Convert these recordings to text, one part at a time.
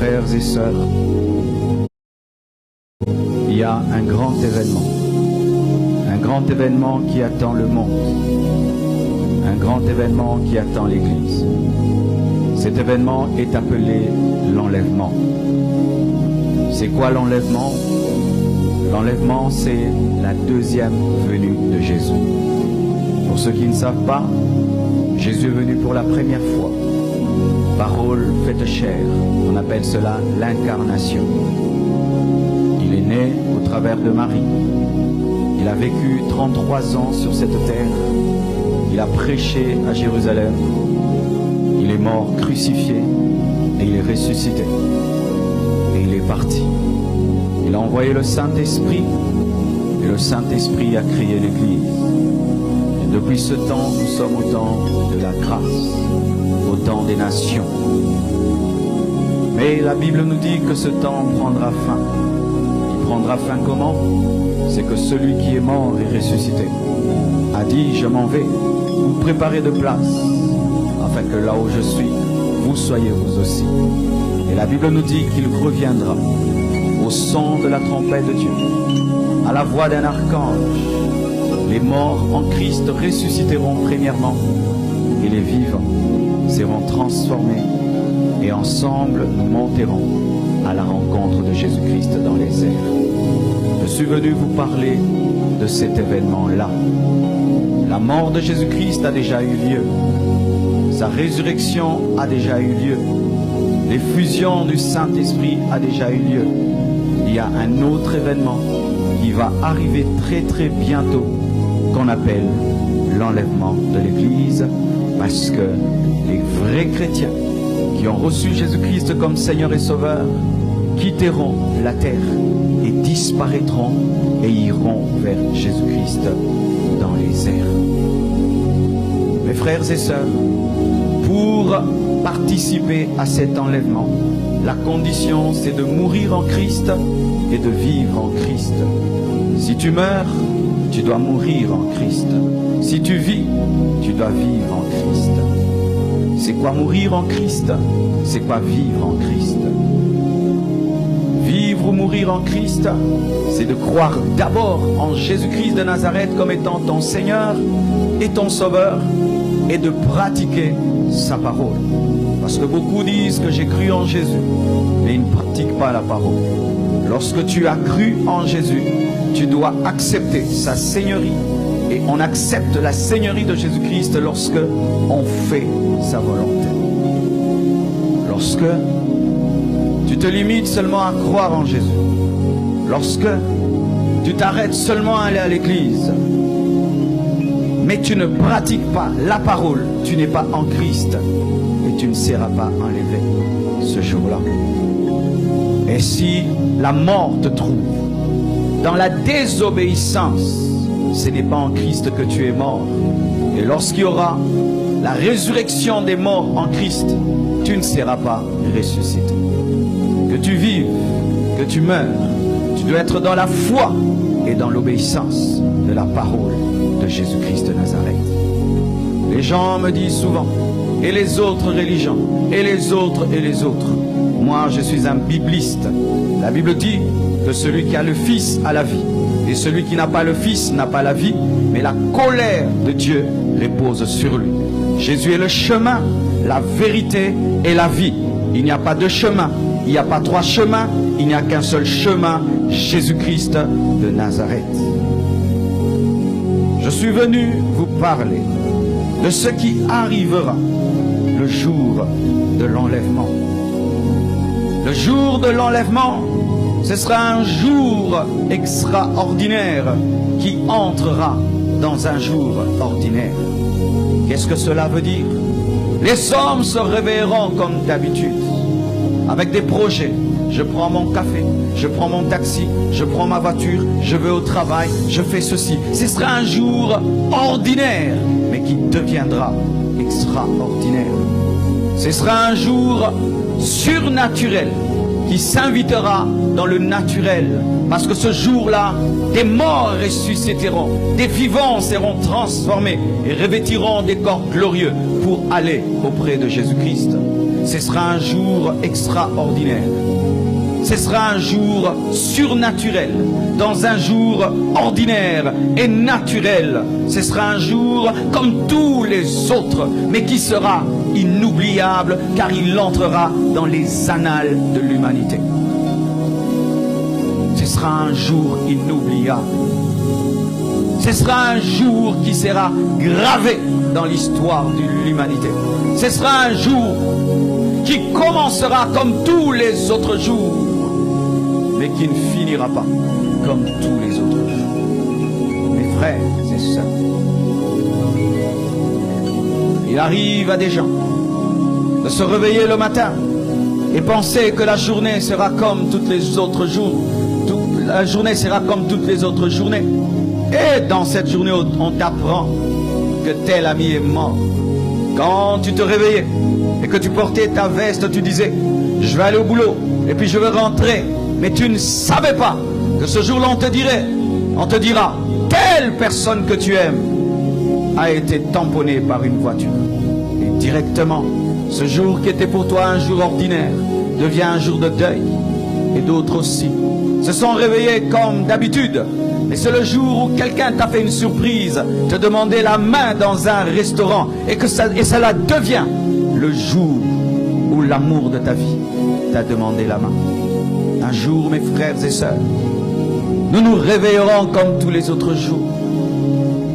Frères et sœurs, il y a un grand événement qui attend le monde, un grand événement qui attend l'Église. Cet événement est appelé l'enlèvement. C'est quoi l'enlèvement? L'enlèvement, c'est la deuxième venue de Jésus. Pour ceux qui ne savent pas, Jésus est venu pour la première fois. Parole faite chair, on appelle cela l'incarnation. Il est né au travers de Marie. Il a vécu 33 ans sur cette terre. Il a prêché à Jérusalem. Il est mort crucifié et il est ressuscité. Et il est parti. Il a envoyé le Saint-Esprit et le Saint-Esprit a créé l'Église. Et depuis ce temps, nous sommes au temps de la grâce, au temps des nations. Mais la Bible nous dit que ce temps prendra fin. Il prendra fin comment? C'est que celui qui est mort et ressuscité a dit, je m'en vais, vous préparez de place, afin que là où je suis, vous soyez vous aussi. Et la Bible nous dit qu'il reviendra au son de la trompette de Dieu, à la voix d'un archange. Les morts en Christ ressusciteront premièrement, et les vivants seront transformés, et ensemble nous monterons à la rencontre de Jésus-Christ dans les airs. Je suis venu vous parler de cet événement-là. La mort de Jésus-Christ a déjà eu lieu. Sa résurrection a déjà eu lieu. L'effusion du Saint-Esprit a déjà eu lieu. Il y a un autre événement qui va arriver très très bientôt, qu'on appelle l'enlèvement de l'Église, parce que les vrais chrétiens qui ont reçu Jésus-Christ comme Seigneur et Sauveur quitteront la terre et disparaîtront et iront vers Jésus-Christ dans les airs. Mes frères et sœurs, pour participer à cet enlèvement, la condition c'est de mourir en Christ et de vivre en Christ. Si tu meurs, tu dois mourir en Christ. Si tu vis, tu dois vivre en Christ. C'est quoi mourir en Christ? C'est quoi vivre en Christ? Vivre ou mourir en Christ, c'est de croire d'abord en Jésus-Christ de Nazareth comme étant ton Seigneur et ton Sauveur, et de pratiquer sa parole. Parce que beaucoup disent que j'ai cru en Jésus, mais ils ne pratiquent pas la parole. Lorsque tu as cru en Jésus, tu dois accepter sa seigneurie. Et on accepte la seigneurie de Jésus-Christ lorsque on fait sa volonté. Lorsque tu te limites seulement à croire en Jésus. Lorsque tu t'arrêtes seulement à aller à l'église, mais tu ne pratiques pas la parole, tu n'es pas en Christ et tu ne seras pas enlevé ce jour-là. Et si la mort te trouve dans la désobéissance, ce n'est pas en Christ que tu es mort. Et lorsqu'il y aura la résurrection des morts en Christ, tu ne seras pas ressuscité. Que tu vives, que tu meurs, tu dois être dans la foi et dans l'obéissance de la parole de Jésus-Christ de Nazareth. Les gens me disent souvent, et les autres religions, et les autres, et les autres. Moi, je suis un bibliste. La Bible dit que celui qui a le Fils a la vie. Et celui qui n'a pas le Fils n'a pas la vie, mais la colère de Dieu repose sur lui. Jésus est le chemin, la vérité et la vie. Il n'y a pas deux chemins, il n'y a pas trois chemins, il n'y a qu'un seul chemin, Jésus-Christ de Nazareth. Je suis venu vous parler de ce qui arrivera le jour de l'enlèvement. Le jour de l'enlèvement, ce sera un jour extraordinaire qui entrera dans un jour ordinaire. Qu'est-ce que cela veut dire? Les hommes se réveilleront comme d'habitude, avec des projets. Je prends mon café, je prends mon taxi, je prends ma voiture, je vais au travail, je fais ceci. Ce sera un jour ordinaire, mais qui deviendra extraordinaire. Ce sera un jour surnaturel qui s'invitera dans le naturel. Parce que ce jour-là, des morts ressusciteront, des vivants seront transformés et revêtiront des corps glorieux pour aller auprès de Jésus-Christ. Ce sera un jour extraordinaire. Ce sera un jour surnaturel. Dans un jour ordinaire et naturel. Ce sera un jour comme tous les autres, mais qui sera inoubliable car il entrera dans les annales de l'humanité. Ce sera un jour inoubliable. Ce sera un jour qui sera gravé dans l'histoire de l'humanité. Ce sera un jour qui commencera comme tous les autres jours, mais qui ne finira pas comme tous les autres jours. Mes frères et sœurs, il arrive à des gens de se réveiller le matin et penser que la journée sera comme toutes les autres jours. La journée sera comme toutes les autres journées. Et dans cette journée, on t'apprend que tel ami est mort. Quand tu te réveillais et que tu portais ta veste, tu disais, je vais aller au boulot et puis je vais rentrer. Mais tu ne savais pas que ce jour-là, on te dira, telle personne que tu aimes a été tamponnée par une voiture. Et directement, ce jour qui était pour toi un jour ordinaire devient un jour de deuil. Et d'autres aussi se sont réveillés comme d'habitude. Mais c'est le jour où quelqu'un t'a fait une surprise, te demandait la main dans un restaurant, et cela devient le jour où l'amour de ta vie t'a demandé la main. Un jour, mes frères et sœurs, nous nous réveillerons comme tous les autres jours,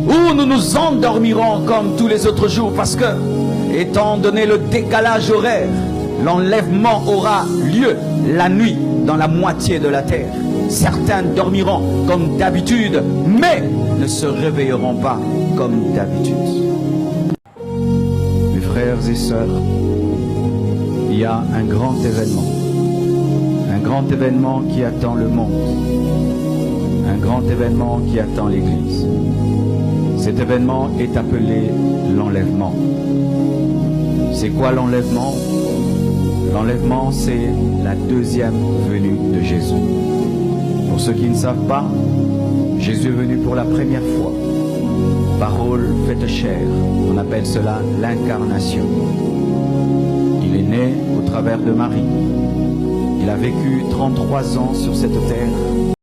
ou nous nous endormirons comme tous les autres jours, parce que, étant donné le décalage horaire, l'enlèvement aura lieu la nuit dans la moitié de la terre. Certains dormiront comme d'habitude, mais ne se réveilleront pas comme d'habitude. Mes frères et sœurs, il y a un grand événement qui attend le monde, un grand événement qui attend l'Église. Cet événement est appelé l'enlèvement. C'est quoi l'enlèvement? L'enlèvement, c'est la deuxième venue de Jésus. Pour ceux qui ne savent pas, Jésus est venu pour la première fois. Parole faite chair, on appelle cela l'incarnation. Il est né au travers de Marie. Il a vécu 33 ans sur cette terre.